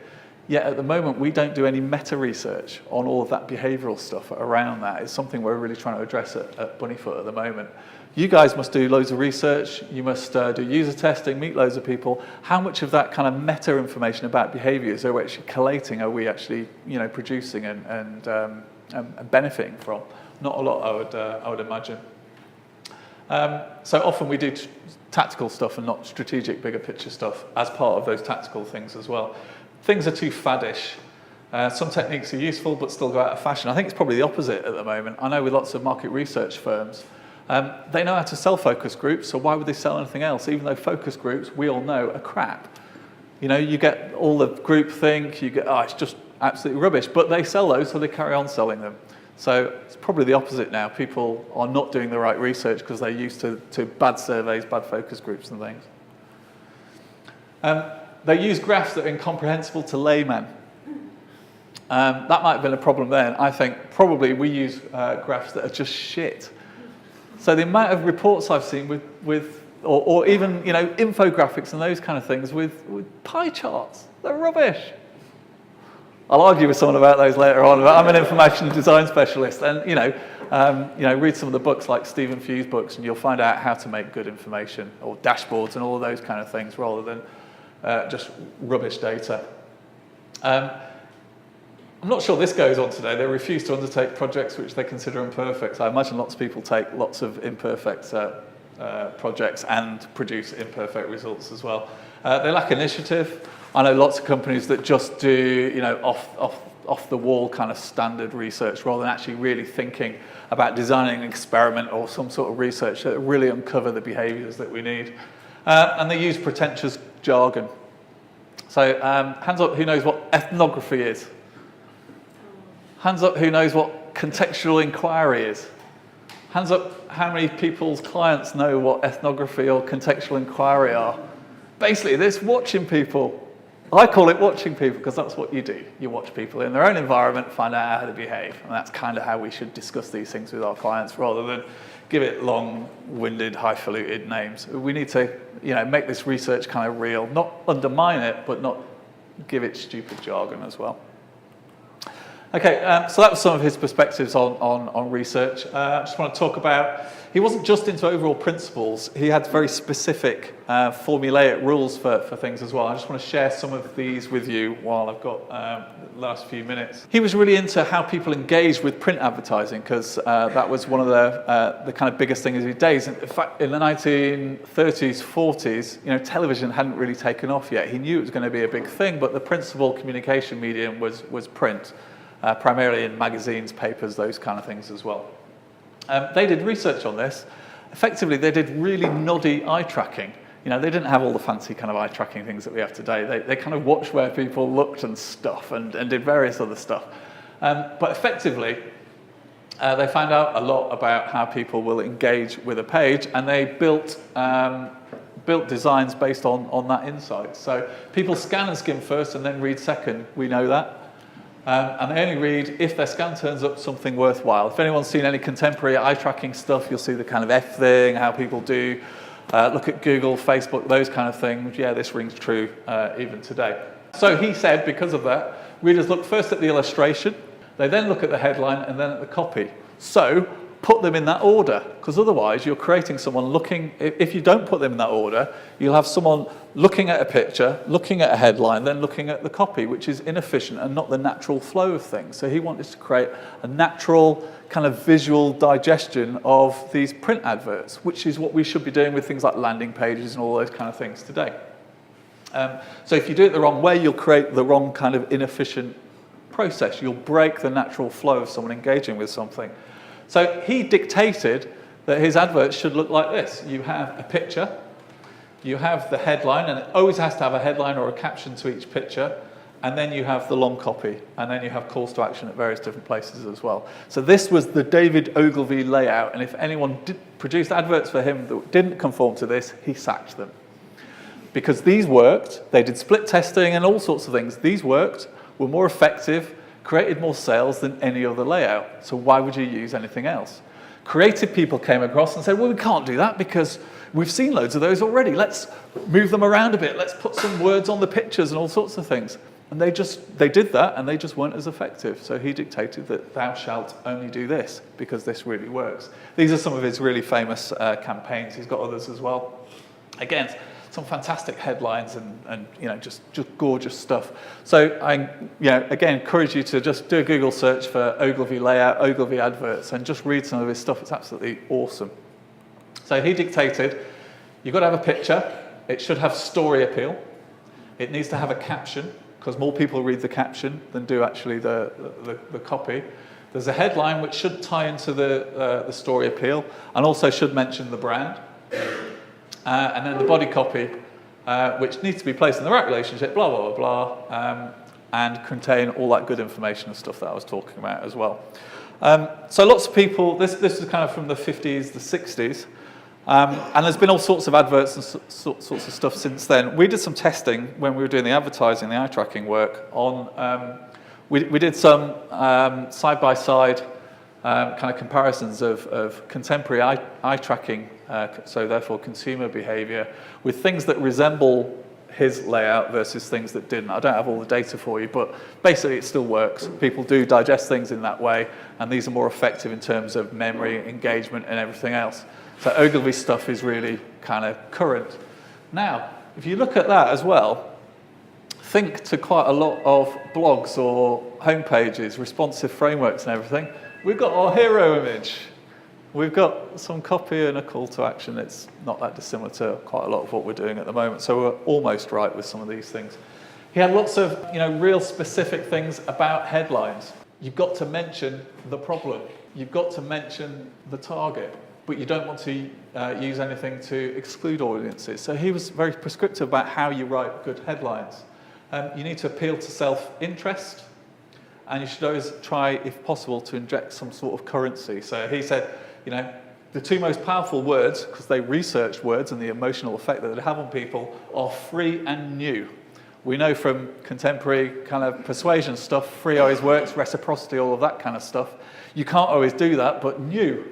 Yet at the moment, we don't do any meta-research on all of that behavioural stuff around that. It's something we're really trying to address at Bunnyfoot at the moment. You guys must do loads of research. You must do user testing, meet loads of people. How much of that kind of meta information about behaviours are we actually collating? Are we actually, producing and benefiting from? Not a lot, I would imagine. So often we do tactical stuff and not strategic, bigger picture stuff as part of those tactical things as well. Things are too faddish. Some techniques are useful but still go out of fashion. I think it's probably the opposite at the moment. I know with lots of market research firms, they know how to sell focus groups, so why would they sell anything else? Even though focus groups, we all know, are crap. You get all the group think, you get, it's just absolutely rubbish, but they sell those, so they carry on selling them. So it's probably the opposite now. People are not doing the right research because they're used to bad surveys, bad focus groups and things. They use graphs that are incomprehensible to laymen. That might have been a problem then. I think probably we use graphs that are just shit. So the amount of reports I've seen or even infographics and those kind of things with pie charts, they're rubbish. I'll argue with someone about those later on. But I'm an information design specialist, and read some of the books like Stephen Few's books, and you'll find out how to make good information or dashboards and all of those kind of things, rather than just rubbish data. I'm not sure this goes on today. They refuse to undertake projects which they consider imperfect. I imagine lots of people take lots of imperfect projects and produce imperfect results as well. They lack initiative. I know lots of companies that just do off the wall kind of standard research rather than actually really thinking about designing an experiment or some sort of research that really uncover the behaviours that we need. And they use pretentious jargon. So hands up who knows what ethnography is. Hands up who knows what contextual inquiry is. Hands up how many people's clients know what ethnography or contextual inquiry are. Basically, this watching people. I call it watching people because that's what you do. You watch people in their own environment, find out how they behave. And that's kind of how we should discuss these things with our clients rather than give it long-winded, highfalutin names. We need to make this research kind of real, not undermine it, but not give it stupid jargon as well. Okay, so that was some of his perspectives on research. I just want to talk about, he wasn't just into overall principles, he had very specific formulaic rules for things as well. I just want to share some of these with you while I've got the last few minutes. He was really into how people engage with print advertising because that was one of the kind of biggest things of his days. In fact, in the 1930s, 40s, television hadn't really taken off yet. He knew it was going to be a big thing, but the principal communication medium was print. Primarily in magazines, papers, those kind of things as well. They did research on this. Effectively, they did really noddy eye tracking. They didn't have all the fancy kind of eye tracking things that we have today. They kind of watched where people looked and stuff and did various other stuff. But effectively, they found out a lot about how people will engage with a page, and they built designs based on that insight. So people scan and skim first and then read second. We know that. And they only read if their scan turns up something worthwhile. If anyone's seen any contemporary eye tracking stuff, you'll see the kind of F thing, how people do. Look at Google, Facebook, those kind of things. Yeah, this rings true even today. So he said, because of that, readers look first at the illustration, they then look at the headline and then at the copy. So put them in that order, because otherwise you're creating someone looking, if you don't put them in that order, you'll have someone looking at a picture, looking at a headline, then looking at the copy, which is inefficient and not the natural flow of things. So he wanted to create a natural kind of visual digestion of these print adverts, which is what we should be doing with things like landing pages and all those kind of things today. So if you do it the wrong way, you'll create the wrong kind of inefficient process. You'll break the natural flow of someone engaging with something. So he dictated that his adverts should look like this. You have a picture, you have the headline, and it always has to have a headline or a caption to each picture, and then you have the long copy, and then you have calls to action at various different places as well. So this was the David Ogilvy layout, and if anyone produced adverts for him that didn't conform to this, he sacked them. Because these worked, they did split testing and all sorts of things. These worked, were more effective, created more sales than any other layout. So why would you use anything else? Creative people came across and said, well, we can't do that because we've seen loads of those already. Let's move them around a bit. Let's put some words on the pictures and all sorts of things. And they did that, and they just weren't as effective. So he dictated that thou shalt only do this because this really works. These are some of his really famous campaigns. He's got others as well. Again, some fantastic headlines and just gorgeous stuff. So I again encourage you to just do a Google search for Ogilvy layout, Ogilvy adverts, and just read some of his stuff. It's absolutely awesome. So he dictated, you've got to have a picture. It should have story appeal. It needs to have a caption, because more people read the caption than do actually the copy. There's a headline which should tie into the story appeal and also should mention the brand. And then the body copy, which needs to be placed in the right relationship, blah, blah, blah, blah, and contain all that good information and stuff that I was talking about as well. So lots of people, this is kind of from the 50s, the 60s, and there's been all sorts of adverts and sorts of stuff since then. We did some testing when we were doing the advertising, the eye tracking work on, we did some side-by-side kind of comparisons of contemporary eye tracking, so therefore consumer behavior, with things that resemble his layout versus things that didn't. I don't have all the data for you, but basically it still works. People do digest things in that way, and these are more effective in terms of memory, engagement, and everything else. So Ogilvy's stuff is really kind of current. Now, if you look at that as well, think to quite a lot of blogs or homepages, responsive frameworks and everything. We've got our hero image. We've got some copy and a call to action. It's not that dissimilar to quite a lot of what we're doing at the moment. So we're almost right with some of these things. He had lots of real specific things about headlines. You've got to mention the problem. You've got to mention the target. But you don't want to use anything to exclude audiences. So he was very prescriptive about how you write good headlines. You need to appeal to self-interest. And you should always try, if possible, to inject some sort of currency. So he said, the two most powerful words, because they researched words and the emotional effect that they have on people, are free and new. We know from contemporary kind of persuasion stuff, free always works, reciprocity, all of that kind of stuff. You can't always do that, but new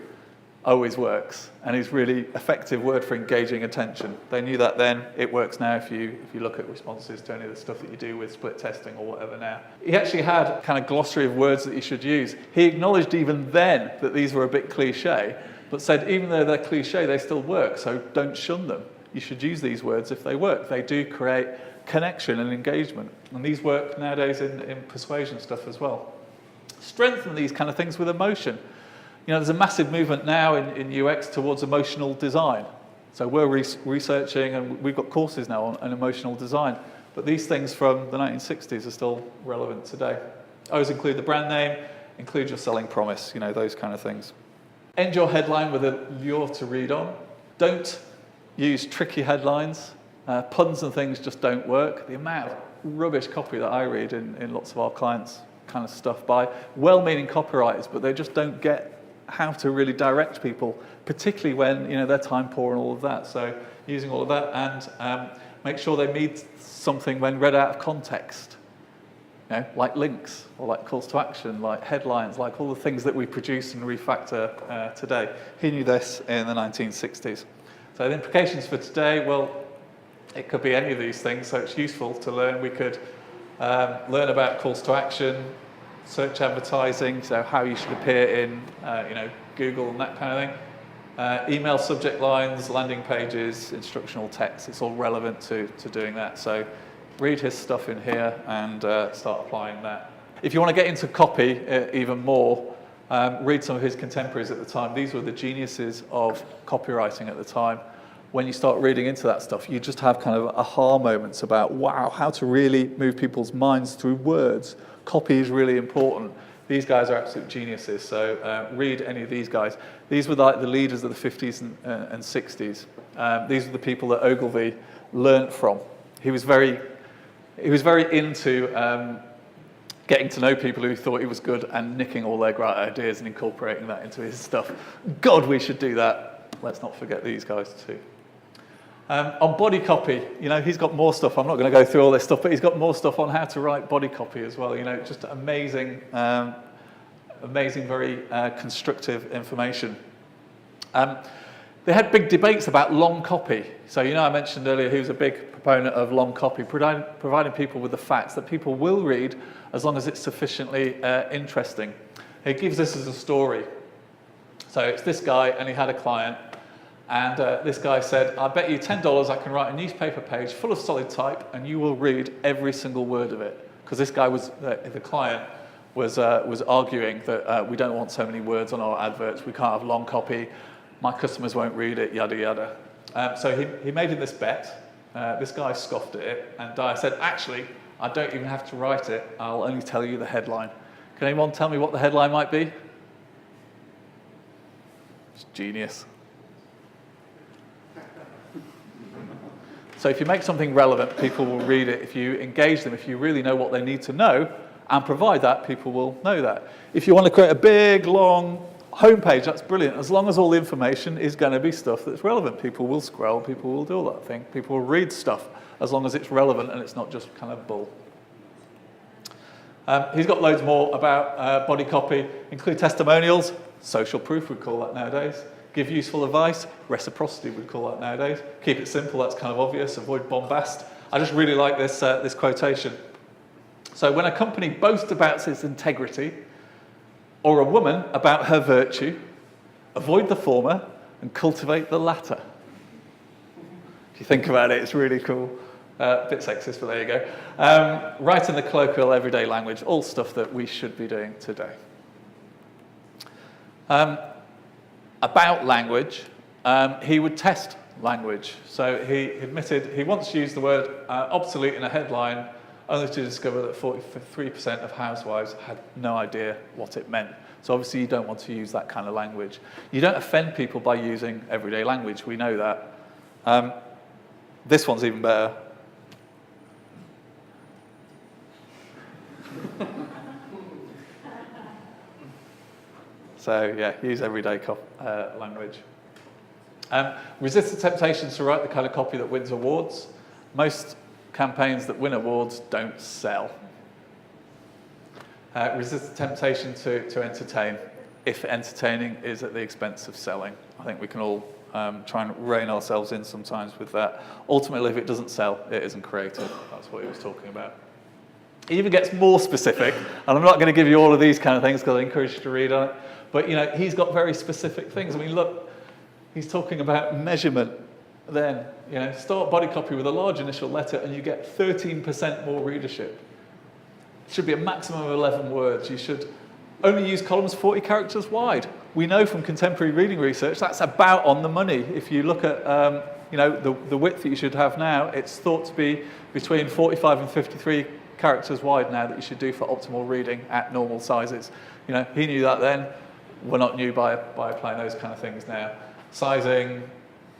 always works, and is really effective word for engaging attention. They knew that then. It works now if you look at responses to any of the stuff that you do with split testing or whatever now. He actually had a kind of glossary of words that you should use. He acknowledged even then that these were a bit cliche, but said even though they're cliche, they still work, so don't shun them. You should use these words if they work. They do create connection and engagement, and these work nowadays in persuasion stuff as well. Strengthen these kind of things with emotion. There's a massive movement now in UX towards emotional design. So we're researching, and we've got courses now on emotional design. But these things from the 1960s are still relevant today. Always include the brand name, include your selling promise, those kind of things. End your headline with a lure to read on. Don't use tricky headlines. Puns and things just don't work. The amount of rubbish copy that I read in lots of our clients' kind of stuff by well-meaning copywriters, but they just don't get how to really direct people, particularly when they're time poor and all of that. So using all of that, and make sure they mean something when read out of context. Like links, or like calls to action, like headlines, like all the things that we produce and refactor today. He knew this in the 1960s. So the implications for today, well, it could be any of these things, so it's useful to learn. We could learn about calls to action, search advertising, so how you should appear in Google and that kind of thing. Email subject lines, landing pages, instructional text, it's all relevant to doing that. So read his stuff in here and start applying that. If you want to get into copy even more, read some of his contemporaries at the time. These were the geniuses of copywriting at the time. When you start reading into that stuff, you just have kind of aha moments about, wow, how to really move people's minds through words. Copy is really important. These guys are absolute geniuses, so read any of these guys. These were like the leaders of the 50s and 60s. These are the people that Ogilvy learnt from. He was very into getting to know people who thought he was good and nicking all their great ideas and incorporating that into his stuff. God, we should do that. Let's not forget these guys too. On body copy, he's got more stuff. I'm not going to go through all this stuff, but he's got more stuff on how to write body copy as well. Just amazing, very constructive information. They had big debates about long copy. So, I mentioned earlier he was a big proponent of long copy, providing people with the facts that people will read as long as it's sufficiently interesting. He gives this as a story. So it's this guy, and he had a client. And this guy said, I bet you $10 I can write a newspaper page full of solid type and you will read every single word of it. Because this guy the client was arguing that we don't want so many words on our adverts, we can't have long copy, my customers won't read it, yada yada. So he made him this bet. This guy scoffed at it, and Dyer said, actually, I don't even have to write it, I'll only tell you the headline. Can anyone tell me what the headline might be? It's genius. So if you make something relevant, people will read it. If you engage them, if you really know what they need to know and provide that, people will know that. If you want to create a big, long homepage, that's brilliant. As long as all the information is going to be stuff that's relevant. People will scroll, people will do all that thing. People will read stuff as long as it's relevant and it's not just kind of bull. He's got loads more about body copy, include testimonials, social proof we'd call that nowadays. Give useful advice, reciprocity we'd call that nowadays. Keep it simple, that's kind of obvious, avoid bombast. I just really like this quotation. So when a company boasts about its integrity, or a woman about her virtue, avoid the former and cultivate the latter. If you think about it, it's really cool. A bit sexist, but there you go. Write in the colloquial everyday language, all stuff that we should be doing today. About language, he would test language. So he admitted he once used the word obsolete in a headline, only to discover that 43% of housewives had no idea what it meant. So obviously you don't want to use that kind of language. You don't offend people by using everyday language, we know that. This one's even better. So yeah, use everyday language. Resist the temptation to write the kind of copy that wins awards. Most campaigns that win awards don't sell. Resist the temptation to entertain, if entertaining is at the expense of selling. I think we can all try and rein ourselves in sometimes with that. Ultimately, if it doesn't sell, it isn't creative. That's what he was talking about. He even gets more specific, and I'm not going to give you all of these kind of things because I encourage you to read on it. But he's got very specific things. I mean, look, he's talking about measurement. Then, start body copy with a large initial letter, and you get 13% more readership. It should be a maximum of 11 words. You should only use columns 40 characters wide. We know from contemporary reading research that's about on the money. If you look at the width that you should have now, it's thought to be between 45 and 53 characters wide now that you should do for optimal reading at normal sizes. He knew that then. We're not new by applying those kind of things now. Sizing,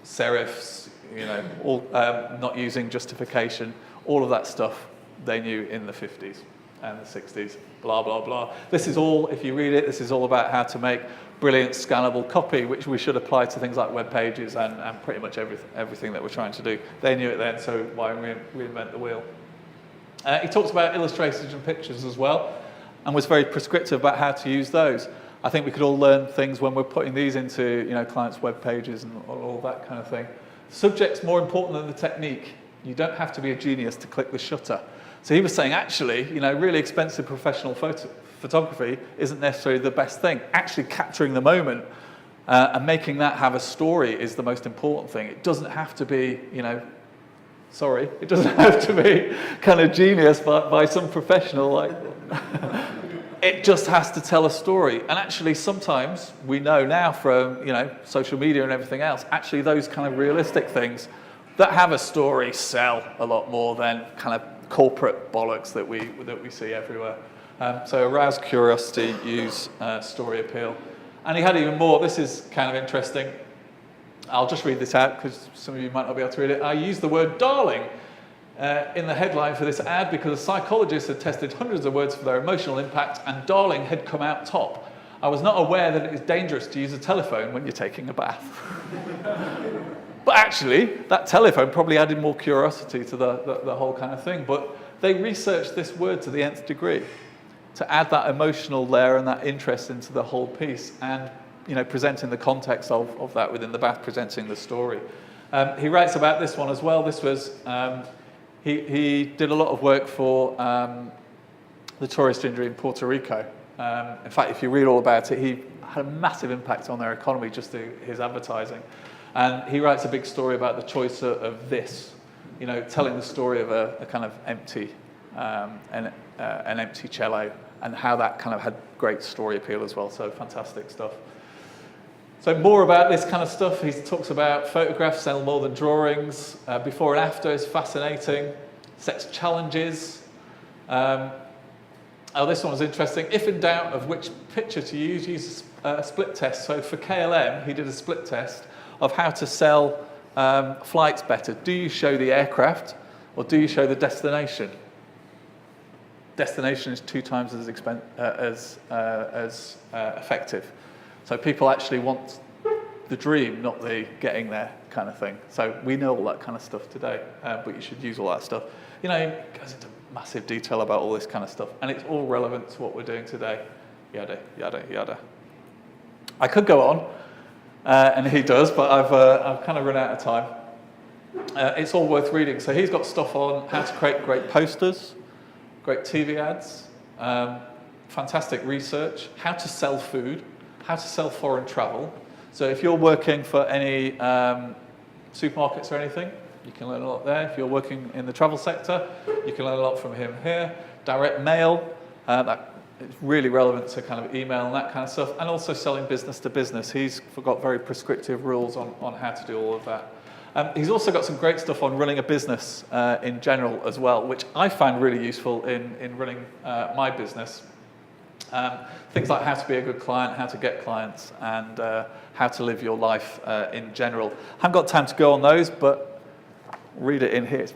serifs, all, not using justification, all of that stuff they knew in the 50s and the 60s, blah, blah, blah. This is all, if you read it, this is all about how to make brilliant scannable copy, which we should apply to things like web pages and pretty much everything that we're trying to do. They knew it then, so why reinvent the wheel? He talks about illustrations and pictures as well, and was very prescriptive about how to use those. I think we could all learn things when we're putting these into clients' web pages and all that kind of thing. Subject's more important than the technique. You don't have to be a genius to click the shutter. So he was saying, actually, really expensive professional photography isn't necessarily the best thing. Actually capturing the moment and making that have a story is the most important thing. It doesn't have to be, it doesn't have to be kind of genius by some professional. Like, it just has to tell a story. And actually, sometimes we know now from social media and everything else, actually those kind of realistic things that have a story sell a lot more than kind of corporate bollocks that we see everywhere. So arouse curiosity, use story appeal. And he had even more. This is kind of interesting. I'll just read this out because some of you might not be able to read it. I used the word darling in the headline for this ad because a psychologist had tested hundreds of words for their emotional impact, and darling had come out top. I was not aware that it is dangerous to use a telephone when you're taking a bath. But actually, that telephone probably added more curiosity to the whole kind of thing. But they researched this word to the nth degree to add that emotional layer and that interest into the whole piece, and presenting the context of that within the bath, presenting the story. He writes about this one as well. This was, he did a lot of work for the tourist industry in Puerto Rico. In fact, if you read all about it, he had a massive impact on their economy just through his advertising. And he writes a big story about the choice of this, telling the story of a kind of empty, an empty cello, and how that kind of had great story appeal as well. So fantastic stuff. So more about this kind of stuff. He talks about photographs sell more than drawings. Before and after is fascinating. Sets challenges. This one was interesting. If in doubt of which picture to use a split test. So for KLM, he did a split test of how to sell flights better. Do you show the aircraft or do you show the destination? Destination is 2 times as effective. So people actually want the dream, not the getting there kind of thing. So we know all that kind of stuff today, but you should use all that stuff. He goes into massive detail about all this kind of stuff, and it's all relevant to what we're doing today. Yada, yada, yada. I could go on, and he does, but I've kind of run out of time. It's all worth reading. So he's got stuff on how to create great posters, great TV ads, fantastic research, how to sell food, how to sell foreign travel. So if you're working for any supermarkets or anything, you can learn a lot there. If you're working in the travel sector, you can learn a lot from him here. Direct mail, that is really relevant to kind of email and that kind of stuff. And also selling business to business. He's got very prescriptive rules on how to do all of that. He's also got some great stuff on running a business in general as well, which I find really useful in running my business. Things like how to be a good client, how to get clients, and how to live your life in general. I haven't got time to go on those, but read it in here. It's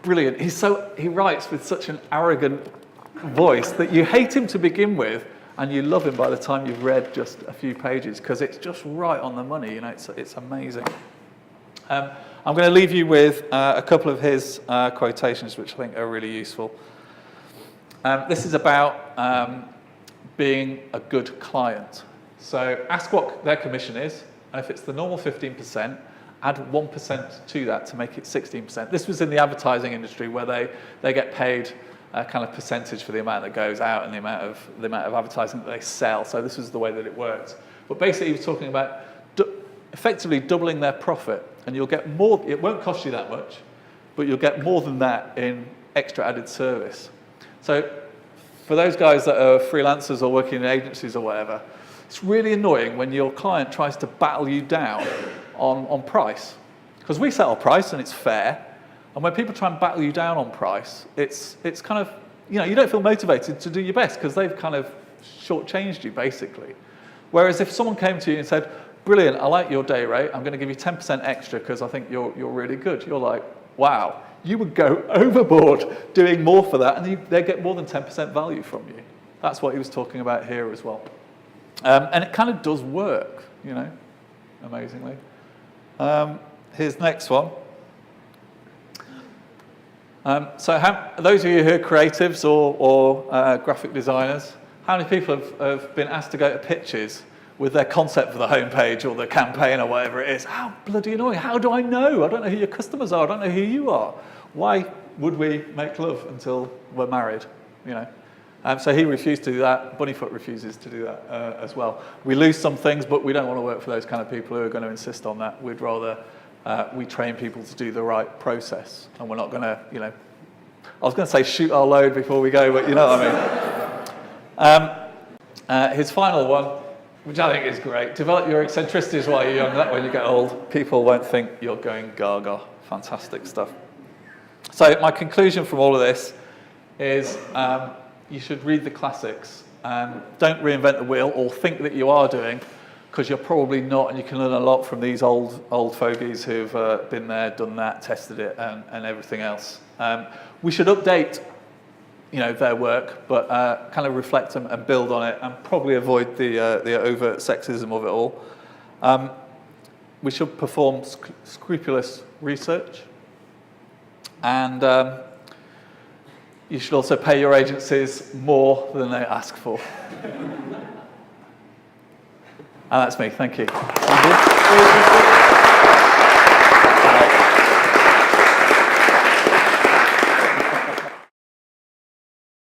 brilliant. He writes with such an arrogant voice that you hate him to begin with, and you love him by the time you've read just a few pages, because it's just right on the money. It's amazing. I'm going to leave you with a couple of his quotations, which I think are really useful. This is about being a good client. So ask what their commission is, and if it's the normal 15%, add 1% to that to make it 16%. This was in the advertising industry where they get paid a kind of percentage for the amount that goes out and the amount of advertising that they sell. So this was the way that it worked. But basically he was talking about effectively doubling their profit, and you'll get more. It won't cost you that much, but you'll get more than that in extra added service. So for those guys that are freelancers or working in agencies or whatever, it's really annoying when your client tries to battle you down on price. Because we set our price and it's fair, and when people try and battle you down on price, it's kind of, you don't feel motivated to do your best because they've kind of shortchanged you basically. Whereas if someone came to you and said, brilliant, I like your day rate, I'm going to give you 10% extra because I think you're really good. You're like, wow. You would go overboard doing more for that, and they get more than 10% value from you. That's what he was talking about here as well. And it kind of does work, amazingly. Here's the next one. So those of you who are creatives or graphic designers, how many people have been asked to go to pitches with their concept for the homepage or the campaign or whatever it is? How bloody annoying. How do I know? I don't know who your customers are. I don't know who you are. Why would we make love until we're married? So he refused to do that. Bunnyfoot refuses to do that as well. We lose some things, but we don't want to work for those kind of people who are going to insist on that. We'd rather we train people to do the right process, and we're not going to, you know, I was going to say shoot our load before we go, but you know what I mean. His final one, which I think is great: develop your eccentricities while you're young. That when you get old, people won't think you're going gaga. Fantastic stuff. So my conclusion from all of this is you should read the classics and don't reinvent the wheel or think that you are doing, because you're probably not, and you can learn a lot from these old fogies who've been there, done that, tested it, and everything else. We should update, you know, their work, but kind of reflect and build on it, and probably avoid the overt sexism of it all. We should perform scrupulous research, and you should also pay your agencies more than they ask for. And that's me. Thank you.